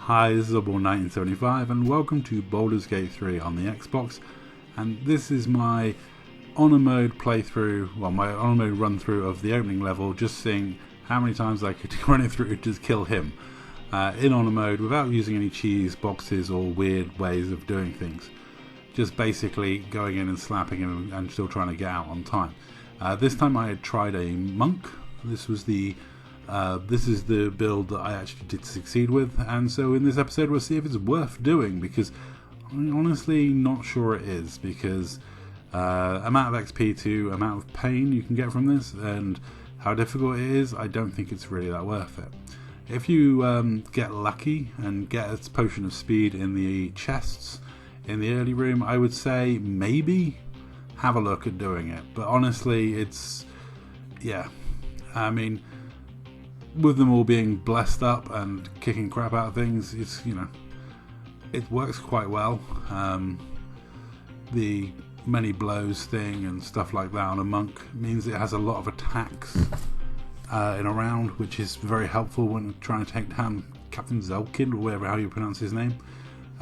Hi, this is Oddball1975 and welcome to Baldur's Gate 3 on the Xbox, and this is my honor mode playthrough, well, my honor mode run through of the opening level, just seeing how many times I could run it through to kill him in honor mode without using any cheese boxes or weird ways of doing things. Just basically going in and slapping him and still trying to get out on time. This time I had tried a monk. This is the build that I actually did succeed with, and so in this episode we'll see if it's worth doing, because I'm honestly not sure it is, because amount of XP to amount of pain you can get from this and how difficult it is, I don't think it's really that worth it. If you get lucky and get a potion of speed in the chests in the early room, I would say maybe have a look at doing it, but honestly it's, yeah, I mean, with them all being blessed up and kicking crap out of things, it's, you know, it works quite well. The many blows thing and stuff like that on a monk means it has a lot of attacks in a round, which is very helpful when trying to take down Captain Zhalk, or whatever how you pronounce his name.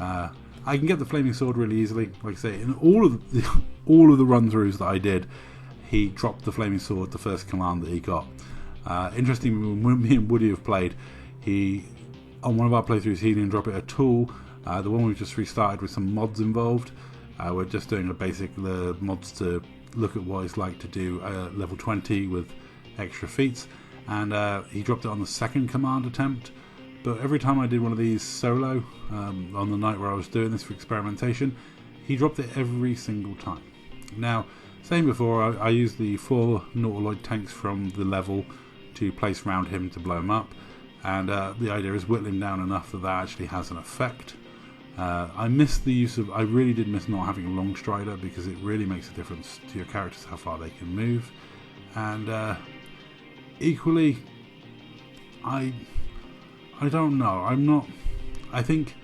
I can get the flaming sword really easily. Like I say, in all of the run-throughs that I did, he dropped the flaming sword the first command that he got. Interestingly, when me and Woody have played, on one of our playthroughs he didn't drop it at all. The one we've just restarted with some mods involved, we're just doing the mods to look at what it's like to do level 20 with extra feats, and he dropped it on the second command attempt. But every time I did one of these solo, on the night where I was doing this for experimentation, he dropped it every single time. Now, same before, I used the 4 Nautiloid tanks from the level to place around him to blow him up, and the idea is whittle him down enough that actually has an effect. I really did miss not having a long strider, because it really makes a difference to your characters how far they can move. And equally, I don't know, I think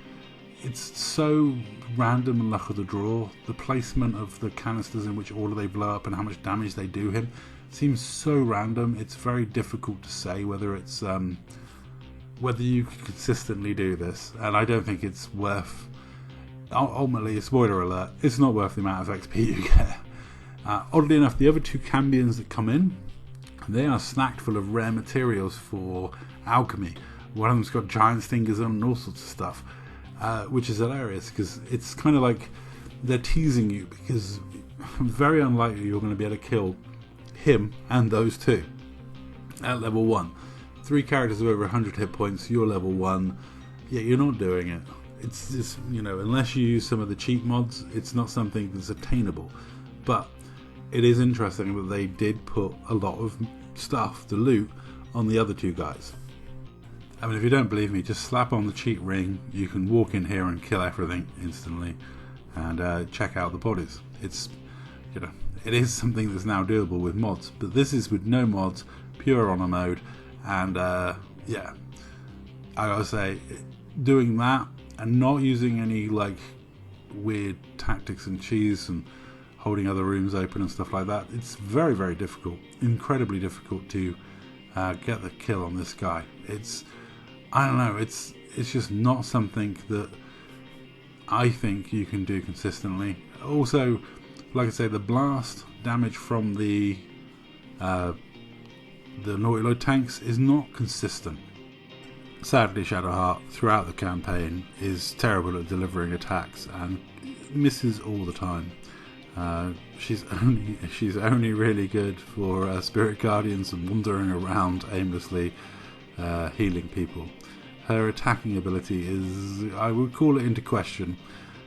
it's so random and luck of the draw. The placement of the canisters in which order they blow up and how much damage they do him seems so random. It's very difficult to say whether it's whether you can consistently do this, and I don't think it's worth, ultimately, spoiler alert, it's not worth the amount of XP you get. Oddly enough, the other 2 cambions that come in, they are snacked full of rare materials for alchemy. One of them's got giant stingers on and all sorts of stuff, which is hilarious, because it's kind of like they're teasing you, because very unlikely you're going to be able to kill him and those 2 at level 1. 3 characters with over 100 hit points, you're level 1, yeah, you're not doing it. It's just, you know, unless you use some of the cheat mods, it's not something that's attainable. But it is interesting that they did put a lot of stuff to loot on the other 2 guys. I mean, if you don't believe me, just slap on the cheat ring. You can walk in here and kill everything instantly, and check out the bodies. It's, you know, it is something that's now doable with mods, but this is with no mods, pure honor mode, and yeah, I gotta say, doing that and not using any like weird tactics and cheese and holding other rooms open and stuff like that, it's very, very difficult, incredibly difficult to get the kill on this guy. I don't know, it's just not something that I think you can do consistently. Also, like I say, the blast damage from the Nautiloid tanks is not consistent. Sadly, Shadowheart throughout the campaign is terrible at delivering attacks and misses all the time. She's only really good for Spirit Guardians and wandering around aimlessly healing people. Her attacking ability is, I would call it into question.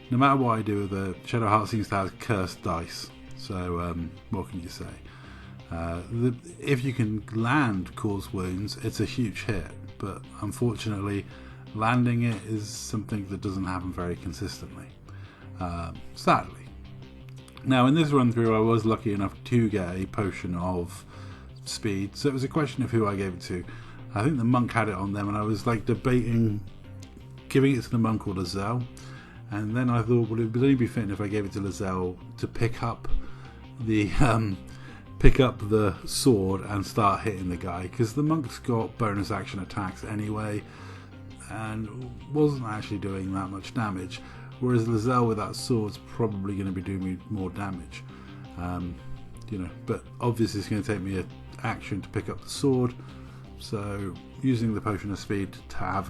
No matter what I do with her, Shadowheart seems to have cursed dice. So what can you say? If you can land cause wounds, it's a huge hit, but unfortunately landing it is something that doesn't happen very consistently, sadly. Now, in this run through I was lucky enough to get a potion of speed, so it was a question of who I gave it to. I think the monk had it on them, and I was like debating giving it to the monk or Lizelle, and then I thought, well, it would only be fitting if I gave it to Lizelle to pick up the sword and start hitting the guy, because the monk's got bonus action attacks anyway, and wasn't actually doing that much damage, whereas Lizelle with that sword's probably going to be doing me more damage. But obviously it's going to take me an action to pick up the sword, so using the potion of speed to have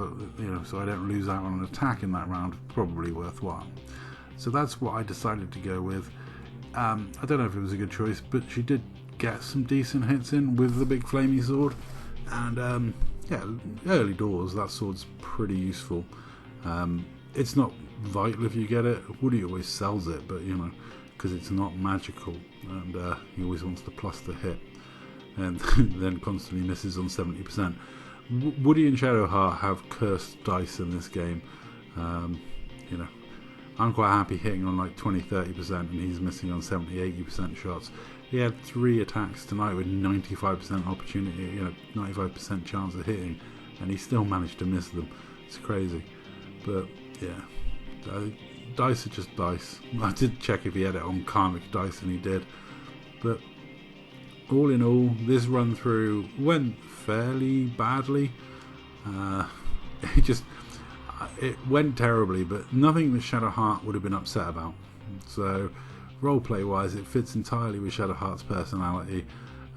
so I don't lose out on an attack in that round, probably worthwhile. So that's what I decided to go with. I don't know if it was a good choice, but she did get some decent hits in with the big flamey sword, and early doors that sword's pretty useful. It's not vital if you get it. Woody always sells it, but because it's not magical, and he always wants to plus the hit, and then constantly misses on 70%. Woody and Shadowheart have cursed dice in this game. I'm quite happy hitting on like 20-30%, and he's missing on 70-80% shots. He had 3 attacks tonight with 95% opportunity, 95% chance of hitting, and he still managed to miss them. It's crazy, but yeah, dice are just dice. I did check if he had it on karmic dice, and he did. But all in all, this run through went fairly badly. It went terribly, but nothing that Shadowheart would have been upset about. So roleplay wise, it fits entirely with Shadowheart's personality,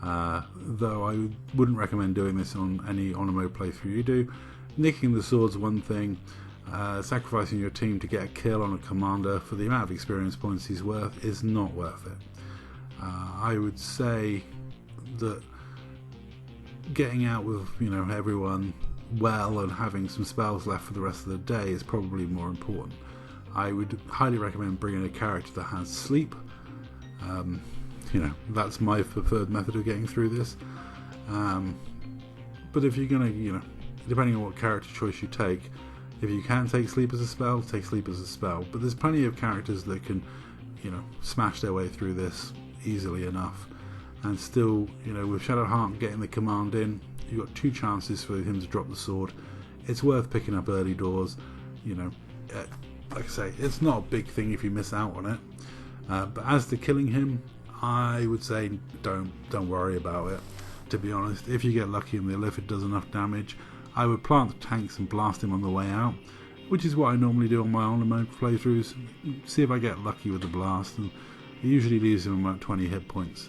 though I wouldn't recommend doing this on any Onimo playthrough you do. Nicking the sword's one thing, sacrificing your team to get a kill on a commander for the amount of experience points he's worth is not worth it. I would say that getting out with everyone well and having some spells left for the rest of the day is probably more important. I would highly recommend bringing a character that has sleep. That's my preferred method of getting through this. But if you're gonna, depending on what character choice you take, if you can take sleep as a spell, take sleep as a spell. But there's plenty of characters that can, smash their way through this easily enough. And still, with Shadowheart getting the command in, you've got 2 chances for him to drop the sword. It's worth picking up early doors. Like I say, it's not a big thing if you miss out on it. But as to killing him, I would say don't worry about it. To be honest, if you get lucky and the Illithid does enough damage, I would plant the tanks and blast him on the way out, which is what I normally do on my on-mode playthroughs. See if I get lucky with the blast, and it usually leaves him about 20 hit points.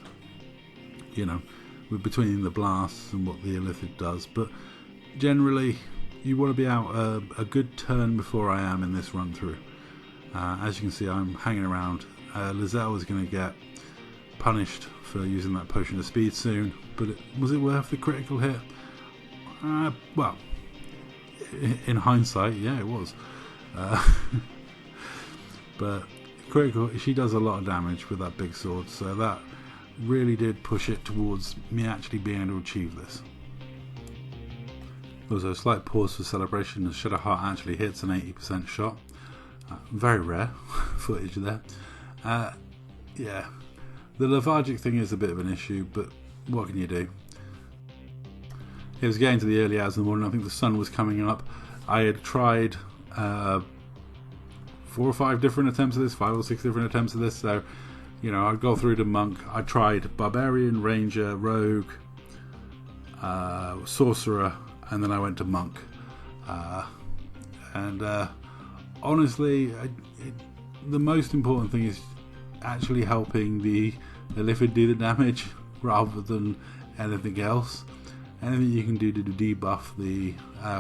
With between the blasts and what the Illithid does. But generally, you want to be out a good turn before I am in this run through. As you can see, I'm hanging around. Lizelle is going to get punished for using that potion of speed soon, but was it worth the critical hit? Well, in hindsight, yeah, it was. But critical, she does a lot of damage with that big sword, so that really did push it towards me actually being able to achieve this. There was a slight pause for celebration as Shadowheart actually hits an 80% shot. Very rare footage there. Yeah, the lethargic thing is a bit of an issue, but what can you do? It was getting to the early hours of the morning. I think the sun was coming up. I had tried 4 or 5 different attempts of this, 5 or 6 different attempts of this, so I'd go through to monk. I tried barbarian, ranger, rogue, sorcerer, and then I went to monk. Honestly, the most important thing is actually helping the Illithid do the damage rather than anything else. Anything you can do to debuff the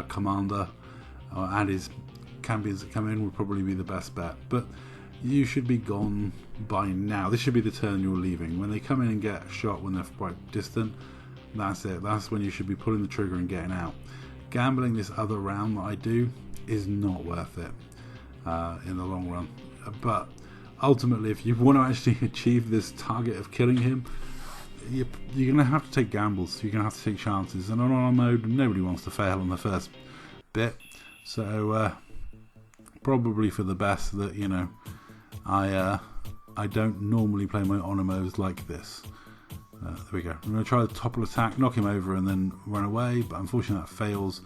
commander and his champions that come in would probably be the best bet. But you should be gone by now. This should be the turn you're leaving. When they come in and get shot when they're quite distant, that's it. That's when you should be pulling the trigger and getting out. Gambling this other round that I do is not worth it in the long run. But ultimately, if you want to actually achieve this target of killing him, you're going to have to take gambles. You're going to have to take chances. And on our mode, nobody wants to fail on the first bit. So probably for the best that, I don't normally play my Onimos like this. There we go. I'm going to try the topple attack, knock him over and then run away, but unfortunately that fails.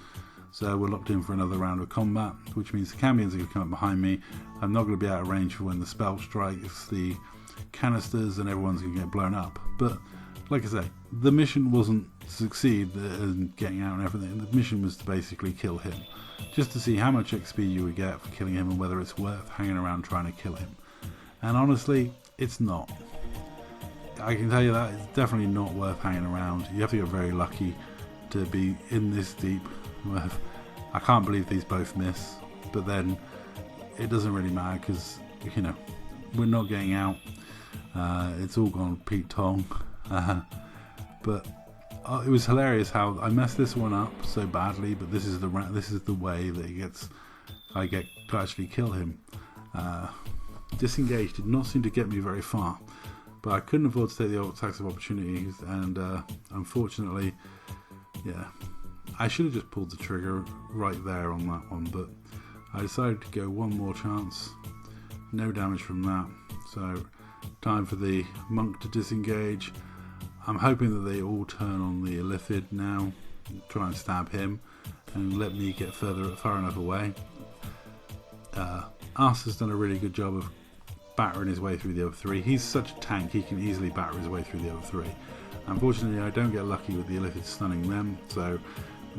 So we're locked in for another round of combat, which means the Cambions are going to come up behind me. I'm not going to be out of range for when the spell strikes the canisters and everyone's going to get blown up. But like I say, the mission wasn't to succeed in getting out and everything. The mission was to basically kill him, just to see how much XP you would get for killing him and whether it's worth hanging around trying to kill him. And honestly, it's not. I can tell you that it's definitely not worth hanging around. You have to get very lucky to be in this deep. I can't believe these both miss, but then it doesn't really matter because, you know, we're not getting out. It's all gone Pete Tong. But it was hilarious how I messed this one up so badly, but this is the way that I get to actually kill him. Disengage did not seem to get me very far, but I couldn't afford to take the attacks of opportunities, and unfortunately, yeah, I should have just pulled the trigger right there on that one, but I decided to go one more chance. No damage from that, so time for the monk to disengage. I'm hoping that they all turn on the Illithid now, try and stab him, and let me get far enough away. Us has done a really good job of battering his way through the other three. He's such a tank, he can easily batter his way through the other three. Unfortunately, I don't get lucky with the Illithid stunning them, so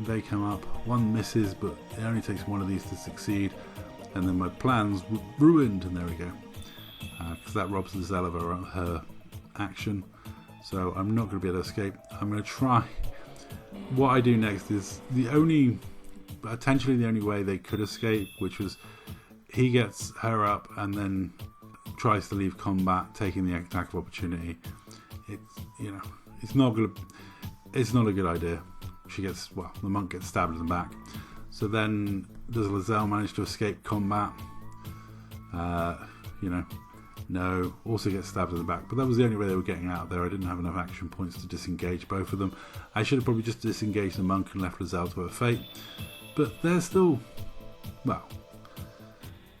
they come up. One misses, but it only takes one of these to succeed, and then my plans were ruined, and there we go. Because that robs the Zell of her action, so I'm not going to be able to escape. I'm going to try. What I do next is potentially the only way they could escape, which was he gets her up and then tries to leave combat, taking the attack of opportunity. It's not a good idea. The monk gets stabbed in the back. So then does Lae'zel manage to escape combat? No, also gets stabbed in the back. But that was the only way they were getting out there. I didn't have enough action points to disengage both of them. I should have probably just disengaged the monk and left Lae'zel to her fate. But they're still,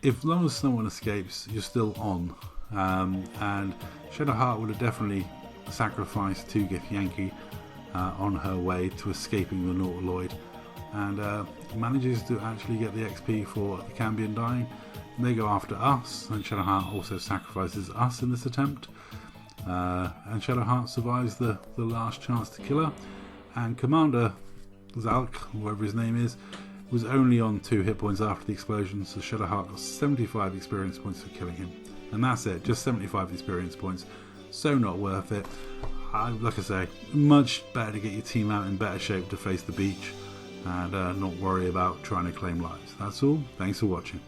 as long as someone escapes, you're still on. And Shadowheart would have definitely sacrificed to Githyanki on her way to escaping the Nautiloid, and manages to actually get the XP for the Cambion dying. They go after us, and Shadowheart also sacrifices us in this attempt. And Shadowheart survives the last chance to kill her. And Commander Zhalk, whoever his name is, was only on 2 hit points after the explosion, so Shadowheart got 75 experience points for killing him. And that's it, just 75 experience points. So not worth it. Like I say, much better to get your team out in better shape to face the beach and not worry about trying to claim lives. That's all. Thanks for watching.